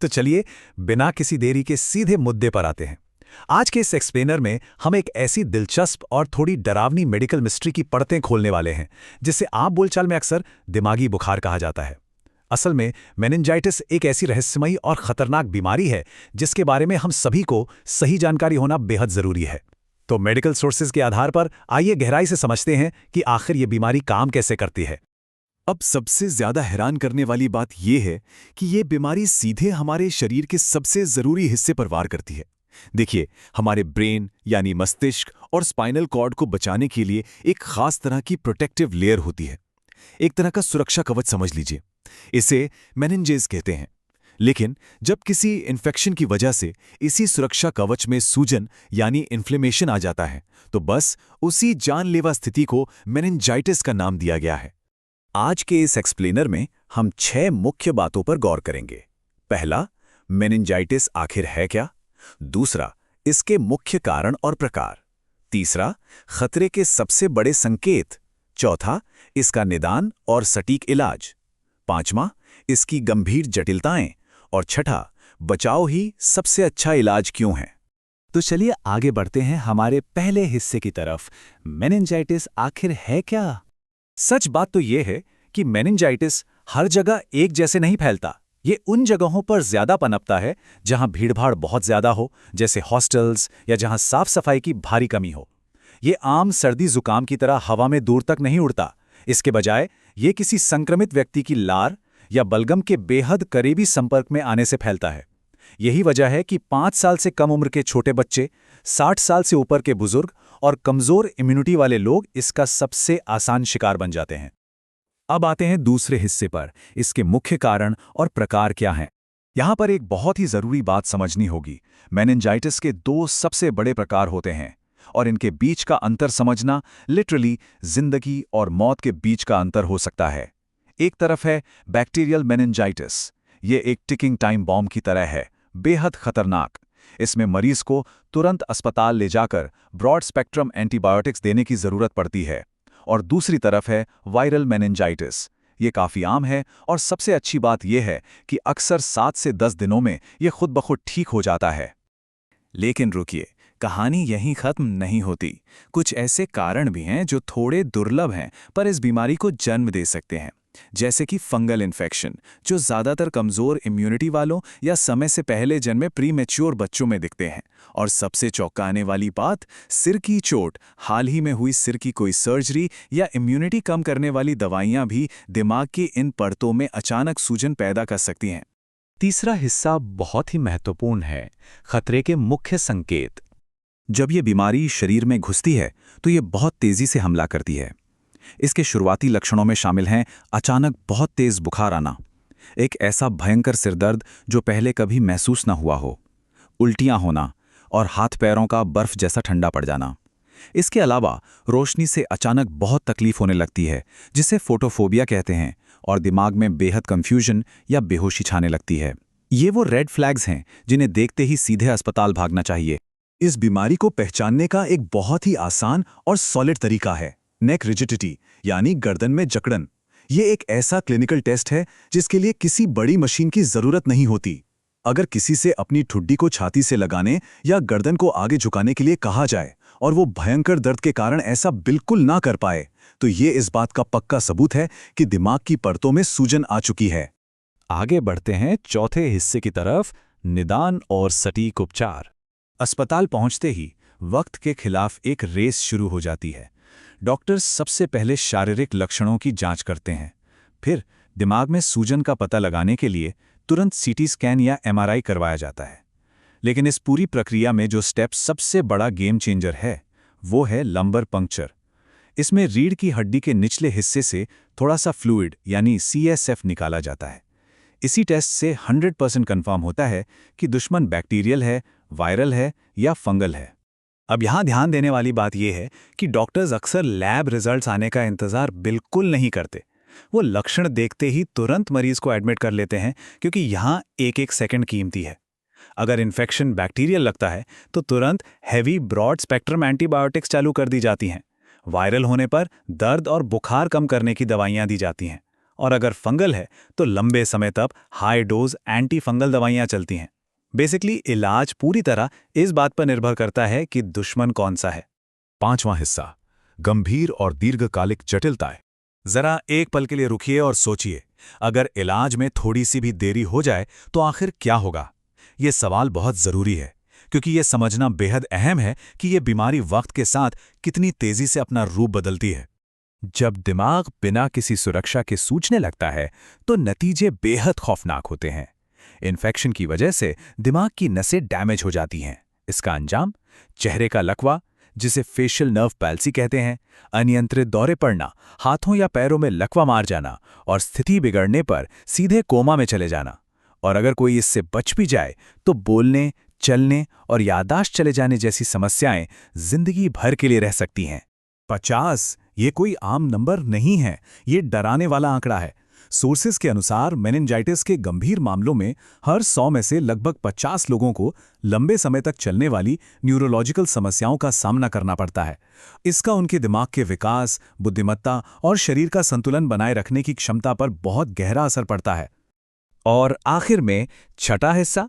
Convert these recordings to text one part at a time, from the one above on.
तो चलिए बिना किसी देरी के सीधे मुद्दे पर आते हैं। आज के इस एक्सप्लेनर में हम एक ऐसी दिलचस्प और थोड़ी डरावनी मेडिकल मिस्ट्री की परतें खोलने वाले हैं जिसे आम बोलचाल में अक्सर दिमागी बुखार कहा जाता है। असल में मेनिंजाइटिस एक ऐसी रहस्यमयी और खतरनाक बीमारी है जिसके बारे में हम सभी को सही जानकारी होना बेहद जरूरी है। तो मेडिकल सोर्सेज के आधार पर आइए गहराई से समझते हैं कि आखिर ये बीमारी काम कैसे करती है। अब सबसे ज्यादा हैरान करने वाली बात यह है कि ये बीमारी सीधे हमारे शरीर के सबसे जरूरी हिस्से पर वार करती है। देखिए, हमारे ब्रेन यानी मस्तिष्क और स्पाइनल कॉर्ड को बचाने के लिए एक खास तरह की प्रोटेक्टिव लेयर होती है, एक तरह का सुरक्षा कवच समझ लीजिए। इसे मेनिंजेस कहते हैं। लेकिन जब किसी इन्फेक्शन की वजह से इसी सुरक्षा कवच में सूजन यानी इन्फ्लेमेशन आ जाता है तो बस उसी जानलेवा स्थिति को मेनिंजाइटिस का नाम दिया गया है। आज के इस एक्सप्लेनर में हम 6 मुख्य बातों पर गौर करेंगे। पहला, मेनिंजाइटिस आखिर है क्या? दूसरा, इसके मुख्य कारण और प्रकार। तीसरा, खतरे के सबसे बड़े संकेत। चौथा, इसका निदान और सटीक इलाज। पांचवा, इसकी गंभीर जटिलताएं। और छठा, बचाव ही सबसे अच्छा इलाज क्यों है। तो चलिए आगे बढ़ते हैं हमारे पहले हिस्से की तरफ। मेनिंजाइटिस आखिर है क्या? सच बात तो यह है कि मेनिंजाइटिस हर जगह एक जैसे नहीं फैलता। ये उन जगहों पर ज्यादा पनपता है जहां भीड़भाड़ बहुत ज्यादा हो, जैसे हॉस्टल्स या जहां साफ सफाई की भारी कमी हो। ये आम सर्दी जुकाम की तरह हवा में दूर तक नहीं उड़ता। इसके बजाय ये किसी संक्रमित व्यक्ति की लार या बलगम के बेहद करीबी संपर्क में आने से फैलता है। यही वजह है कि 5 साल से कम उम्र के छोटे बच्चे, 60 साल से ऊपर के बुजुर्ग और कमजोर इम्यूनिटी वाले लोग इसका सबसे आसान शिकार बन जाते हैं। अब आते हैं दूसरे हिस्से पर, इसके मुख्य कारण और प्रकार क्या हैं। यहां पर एक बहुत ही जरूरी बात समझनी होगी। मेनिंजाइटिस के 2 सबसे बड़े प्रकार होते हैं और इनके बीच का अंतर समझना लिटरली जिंदगी और मौत के बीच का अंतर हो सकता है। एक तरफ है बैक्टीरियल मेनिंजाइटिस। ये एक टिकिंग टाइम बॉम्ब की तरह है, बेहद खतरनाक। इसमें मरीज को तुरंत अस्पताल ले जाकर ब्रॉड स्पेक्ट्रम एंटीबायोटिक्स देने की जरूरत पड़ती है। और दूसरी तरफ है वायरल मेनिंजाइटिस। ये काफ़ी आम है और सबसे अच्छी बात यह है कि अक्सर 7 से 10 दिनों में ये खुद ब खुद ठीक हो जाता है। लेकिन रुकिए, कहानी यहीं खत्म नहीं होती। कुछ ऐसे कारण भी हैं जो थोड़े दुर्लभ हैं पर इस बीमारी को जन्म दे सकते हैं, जैसे कि फंगल इन्फेक्शन, जो ज़्यादातर कमज़ोर इम्यूनिटी वालों या समय से पहले जन्मे प्री मैच्योर बच्चों में दिखते हैं। और सबसे चौंकाने वाली बात, सिर की चोट। हाल ही में हुई सिर की कोई सर्जरी या इम्यूनिटी कम करने वाली दवाइयाँ भी दिमाग की इन परतों में अचानक सूजन पैदा कर सकती हैं। तीसरा हिस्सा बहुत ही महत्वपूर्ण है, खतरे के मुख्य संकेत। जब ये बीमारी शरीर में घुसती है तो ये बहुत तेज़ी से हमला करती है। इसके शुरुआती लक्षणों में शामिल हैं अचानक बहुत तेज बुखार आना, एक ऐसा भयंकर सिरदर्द जो पहले कभी महसूस न हुआ हो, उल्टियां होना और हाथ पैरों का बर्फ जैसा ठंडा पड़ जाना। इसके अलावा रोशनी से अचानक बहुत तकलीफ होने लगती है, जिसे फोटोफोबिया कहते हैं, और दिमाग में बेहद कंफ्यूजन या बेहोशी छाने लगती है। ये वो रेड फ्लैग्स हैं जिन्हें देखते ही सीधे अस्पताल भागना चाहिए। इस बीमारी को पहचानने का एक बहुत ही आसान और सॉलिड तरीका है नेक रिजिडिटी, यानी गर्दन में जकड़न। ये एक ऐसा क्लिनिकल टेस्ट है जिसके लिए किसी बड़ी मशीन की जरूरत नहीं होती। अगर किसी से अपनी ठुड्डी को छाती से लगाने या गर्दन को आगे झुकाने के लिए कहा जाए और वो भयंकर दर्द के कारण ऐसा बिल्कुल ना कर पाए, तो ये इस बात का पक्का सबूत है कि दिमाग की परतों में सूजन आ चुकी है। आगे बढ़ते हैं चौथे हिस्से की तरफ, निदान और सटीक उपचार। अस्पताल पहुंचते ही वक्त के खिलाफ एक रेस शुरू हो जाती है। डॉक्टर्स सबसे पहले शारीरिक लक्षणों की जांच करते हैं, फिर दिमाग में सूजन का पता लगाने के लिए तुरंत सीटी स्कैन या एमआरआई करवाया जाता है। लेकिन इस पूरी प्रक्रिया में जो स्टेप सबसे बड़ा गेम चेंजर है, वो है लंबर पंक्चर। इसमें रीढ़ की हड्डी के निचले हिस्से से थोड़ा सा फ्लूइड यानी CSF निकाला जाता है। इसी टेस्ट से 100% कंफर्म होता है कि दुश्मन बैक्टीरियल है, वायरल है या फंगल है। अब यहाँ ध्यान देने वाली बात यह है कि डॉक्टर्स अक्सर लैब रिजल्ट्स आने का इंतजार बिल्कुल नहीं करते। वो लक्षण देखते ही तुरंत मरीज को एडमिट कर लेते हैं, क्योंकि यहाँ एक एक सेकंड कीमती है। अगर इन्फेक्शन बैक्टीरियल लगता है तो तुरंत हैवी ब्रॉड स्पेक्ट्रम एंटीबायोटिक्स चालू कर दी जाती हैं। वायरल होने पर दर्द और बुखार कम करने की दवाइयाँ दी जाती हैं। और अगर फंगल है तो लंबे समय तक हाई डोज एंटी फंगल दवाइयां चलती हैं। बेसिकली इलाज पूरी तरह इस बात पर निर्भर करता है कि दुश्मन कौन सा है। 5वां हिस्सा, गंभीर और दीर्घकालिक जटिलताएं। जरा एक पल के लिए रुकिए और सोचिए, अगर इलाज में थोड़ी सी भी देरी हो जाए तो आखिर क्या होगा? ये सवाल बहुत जरूरी है, क्योंकि ये समझना बेहद अहम है कि ये बीमारी वक्त के साथ कितनी तेजी से अपना रूप बदलती है। जब दिमाग बिना किसी सुरक्षा के सूझने लगता है तो नतीजे बेहद खौफनाक होते हैं। इन्फेक्शन की वजह से दिमाग की नसें डैमेज हो जाती हैं। इसका अंजाम चेहरे का लकवा, जिसे फेशियल नर्व पैल्सी कहते हैं, अनियंत्रित दौरे पड़ना, हाथों या पैरों में लकवा मार जाना और स्थिति बिगड़ने पर सीधे कोमा में चले जाना। और अगर कोई इससे बच भी जाए तो बोलने, चलने और याददाश्त चले जाने जैसी समस्याएं जिंदगी भर के लिए रह सकती हैं। 50 ये कोई आम नंबर नहीं है, ये डराने वाला आंकड़ा है। सोर्सेस के अनुसार मेनिंजाइटिस के गंभीर मामलों में हर 100 में से लगभग 50 लोगों को लंबे समय तक चलने वाली न्यूरोलॉजिकल समस्याओं का सामना करना पड़ता है। इसका उनके दिमाग के विकास, बुद्धिमत्ता और शरीर का संतुलन बनाए रखने की क्षमता पर बहुत गहरा असर पड़ता है। और आखिर में छठा हिस्सा,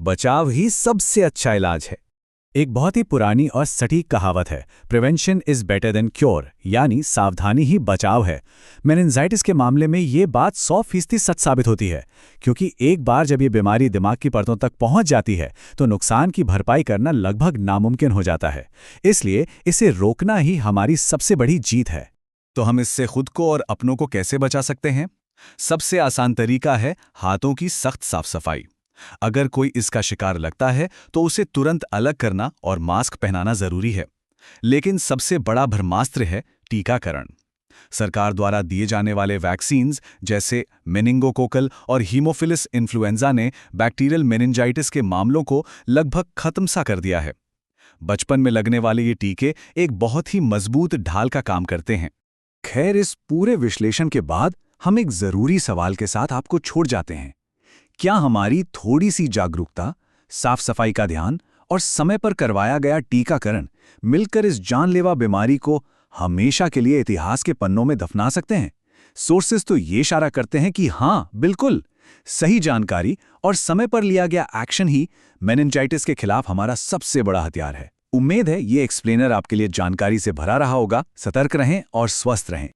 बचाव ही सबसे अच्छा इलाज है। एक बहुत ही पुरानी और सटीक कहावत है, prevention is better than cure, यानी सावधानी ही बचाव है। मेनिंजाइटिस के मामले में ये बात 100% सच साबित होती है, क्योंकि एक बार जब ये बीमारी दिमाग की परतों तक पहुंच जाती है तो नुकसान की भरपाई करना लगभग नामुमकिन हो जाता है। इसलिए इसे रोकना ही हमारी सबसे बड़ी जीत है। तो हम इससे खुद को और अपनों को कैसे बचा सकते हैं? सबसे आसान तरीका है हाथों की सख्त साफ सफाई। अगर कोई इसका शिकार लगता है तो उसे तुरंत अलग करना और मास्क पहनाना जरूरी है। लेकिन सबसे बड़ा ब्रह्मास्त्र है टीकाकरण। सरकार द्वारा दिए जाने वाले वैक्सीन्स जैसे मेनिंगोकोकल और हीमोफिलस इन्फ्लुएंजा ने बैक्टीरियल मेनिंजाइटिस के मामलों को लगभग खत्म सा कर दिया है। बचपन में लगने वाले ये टीके एक बहुत ही मजबूत ढाल का काम करते हैं। खैर, इस पूरे विश्लेषण के बाद हम एक जरूरी सवाल के साथ आपको छोड़ जाते हैं। क्या हमारी थोड़ी सी जागरूकता, साफ सफाई का ध्यान और समय पर करवाया गया टीकाकरण मिलकर इस जानलेवा बीमारी को हमेशा के लिए इतिहास के पन्नों में दफना सकते हैं? सोर्सेस तो ये इशारा करते हैं कि हाँ, बिल्कुल। सही जानकारी और समय पर लिया गया एक्शन ही मेनिंजाइटिस के खिलाफ हमारा सबसे बड़ा हथियार है। उम्मीद है ये एक्सप्लेनर आपके लिए जानकारी से भरा रहा होगा। सतर्क रहें और स्वस्थ रहें।